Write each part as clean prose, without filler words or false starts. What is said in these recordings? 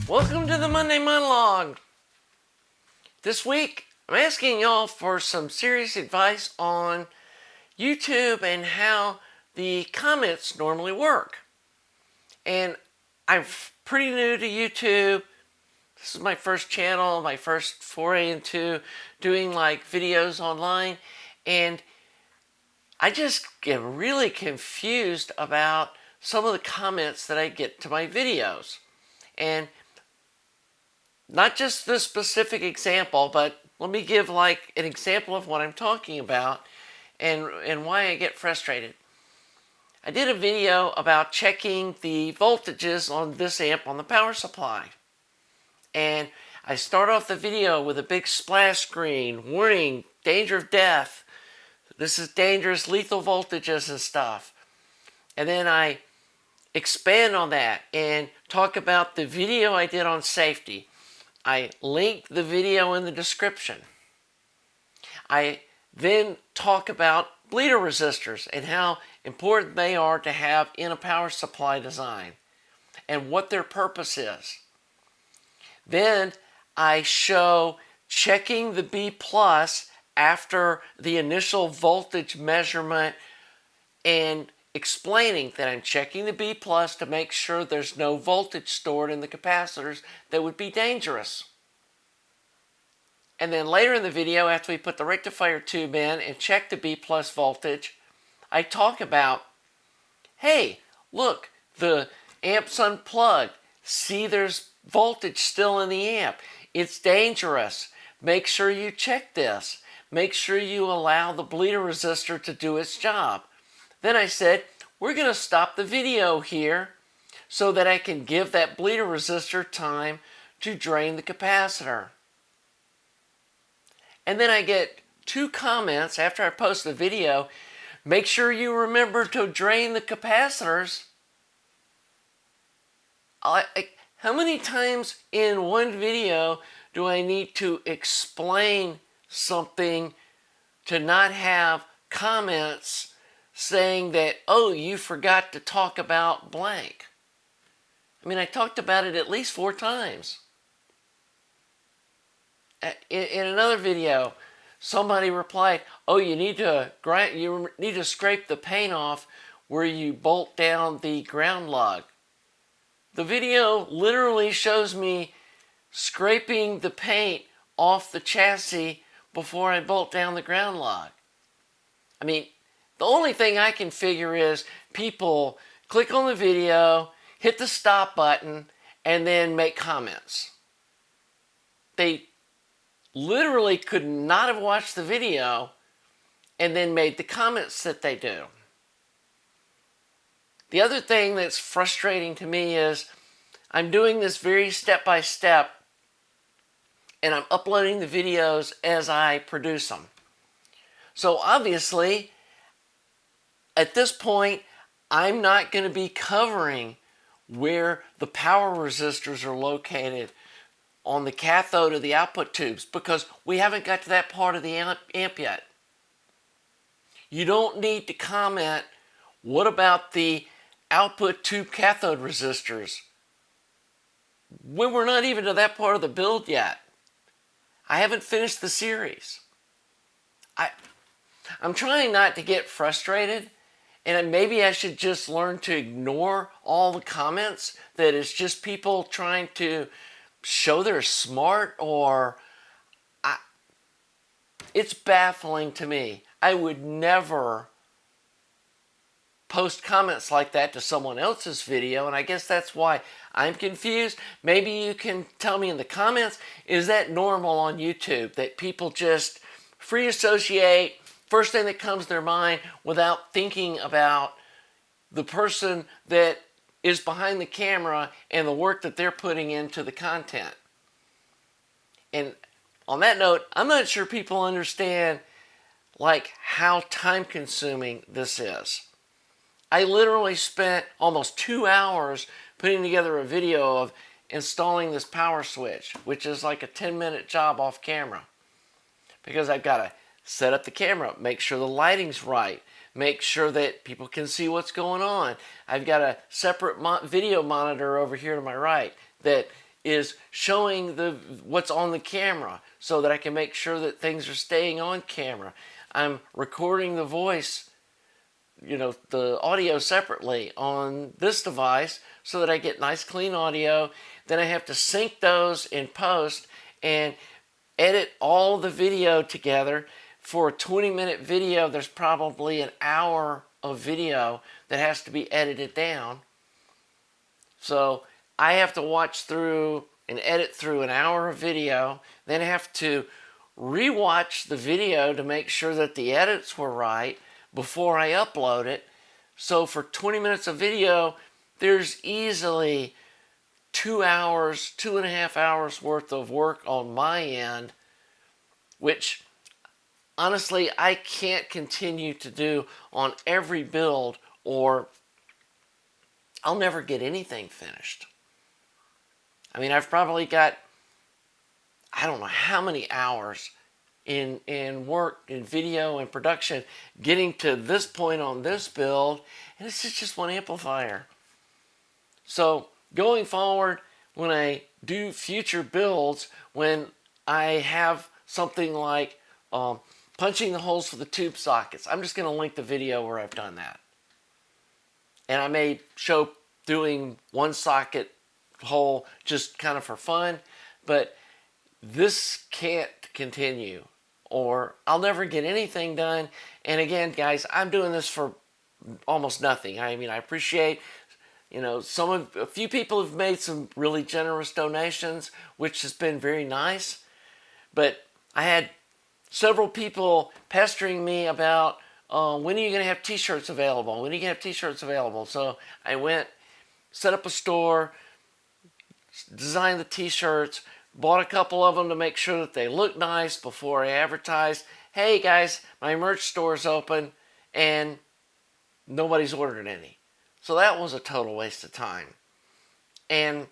Welcome to the Monday Monologue. This week, I'm asking y'all for some serious advice on YouTube and how the comments normally work. And I'm pretty new to YouTube. This is my first channel, my first foray into doing like videos online. And I just get really confused about some of the comments that I get to my videos. And not just this specific example, but let me give like an example of what I'm talking about and why I get frustrated. I did a video about checking the voltages on this amp on the power supply. And I start off the video with a big splash screen, warning, danger of death. This is dangerous, lethal voltages and stuff. And then I expand on that and talk about the video I did on safety. I link the video in the description. I then talk about bleeder resistors and how important they are to have in a power supply design and what their purpose is. Then I show checking the B plus after the initial voltage measurement and explaining that I'm checking the B plus to make sure there's no voltage stored in the capacitors that would be dangerous. And then later in the video, after we put the rectifier tube in and check the B plus voltage, I talk about, hey, look, the amp's unplugged. See, there's voltage still in the amp. It's dangerous. Make sure you check this. Make sure you allow the bleeder resistor to do its job. Then I said, we're going to stop the video here so that I can give that bleeder resistor time to drain the capacitor. And then I get 2 comments after I post the video, make sure you remember to drain the capacitors. How many times in one video do I need to explain something to not have comments saying that, oh, you forgot to talk about blank? I mean, I talked about it at least 4 times. In another video, somebody replied, oh, you need to scrape the paint off where you bolt down the ground lug. The video literally shows me scraping the paint off the chassis before I bolt down the ground lug. I mean, the only thing I can figure is people click on the video, hit the stop button, and then make comments. They literally could not have watched the video and then made the comments that they do. The other thing that's frustrating to me is I'm doing this very step-by-step and I'm uploading the videos as I produce them. So obviously, at this point, I'm not going to be covering where the power resistors are located on the cathode of the output tubes because we haven't got to that part of the amp yet. You don't need to comment, what about the output tube cathode resistors? When we're not even to that part of the build yet. I haven't finished the series. I'm trying not to get frustrated, and maybe I should just learn to ignore all the comments that it's just people trying to show they're smart, or it's baffling to me. I would never post comments like that to someone else's video, and I guess that's why I'm confused. Maybe you can tell me in the comments, is that normal on YouTube, that people just free associate first thing that comes to their mind without thinking about the person that is behind the camera and the work that they're putting into the content? And on that note, I'm not sure people understand like how time consuming this is. I literally spent almost 2 hours putting together a video of installing this power switch, which is like a 10-minute job off camera, because I've got to set up the camera, make sure the lighting's right, make sure that people can see what's going on. I've got a separate video monitor over here to my right that is showing what's on the camera so that I can make sure that things are staying on camera. I'm recording the voice, the audio separately on this device so that I get nice clean audio. Then I have to sync those in post and edit all the video together. For a 20-minute video, there's probably an hour of video that has to be edited down. So I have to watch through and edit through an hour of video, then I have to rewatch the video to make sure that the edits were right before I upload it. So for 20 minutes of video, there's easily 2 hours, 2.5 hours worth of work on my end, which honestly I can't continue to do on every build, or I'll never get anything finished. I mean, I've probably got, I don't know how many hours in work, in video and production, getting to this point on this build, and this is just one amplifier. So going forward, when I do future builds, when I have something like punching the holes for the tube sockets, I'm just going to link the video where I've done that. And I may show doing one socket hole just kind of for fun, but this can't continue or I'll never get anything done. And again, guys, I'm doing this for almost nothing. I mean, I appreciate, a few people have made some really generous donations, which has been very nice. But I had several people pestering me about, when are you going to have t-shirts available? When are you going to have t-shirts available? So I went, set up a store, designed the t-shirts, bought a couple of them to make sure that they look nice before I advertised. Hey guys, my merch store's open, and nobody's ordered any. So that was a total waste of time. And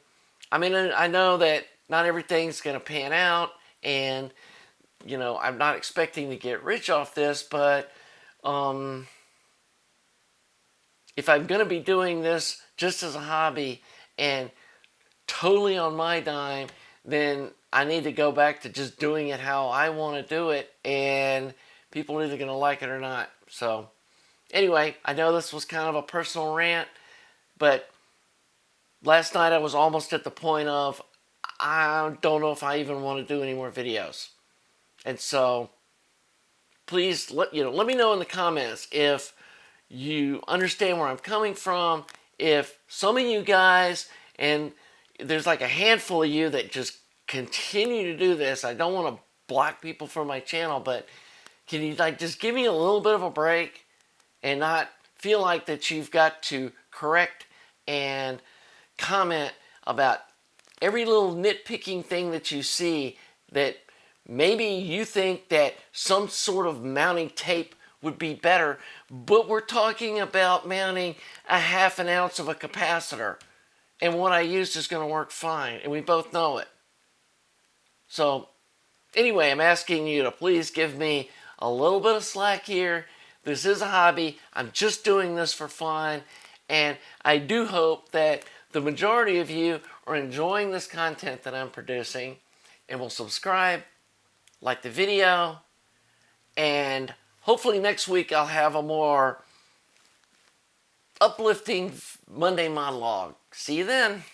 I mean, I know that not everything's going to pan out, and I'm not expecting to get rich off this, but if I'm going to be doing this just as a hobby and totally on my dime, then I need to go back to just doing it how I want to do it, and people are either going to like it or not. So anyway, I know this was kind of a personal rant, but last night I was almost at the point of I don't know if I even want to do any more videos. And so please let me know in the comments if you understand where I'm coming from, if some of you guys, and there's like a handful of you that just continue to do this. I don't want to block people from my channel, but can you just give me a little bit of a break and not feel like that you've got to correct and comment about every little nitpicking thing that you see, that maybe you think that some sort of mounting tape would be better, but we're talking about mounting a 1/2 ounce of a capacitor, and what I used is going to work fine, and we both know it. So anyway, I'm asking you to please give me a little bit of slack here. This is a hobby. I'm just doing this for fun, and I do hope that the majority of you are enjoying this content that I'm producing and will subscribe, like the video, and hopefully next week I'll have a more uplifting Monday monologue. See you then.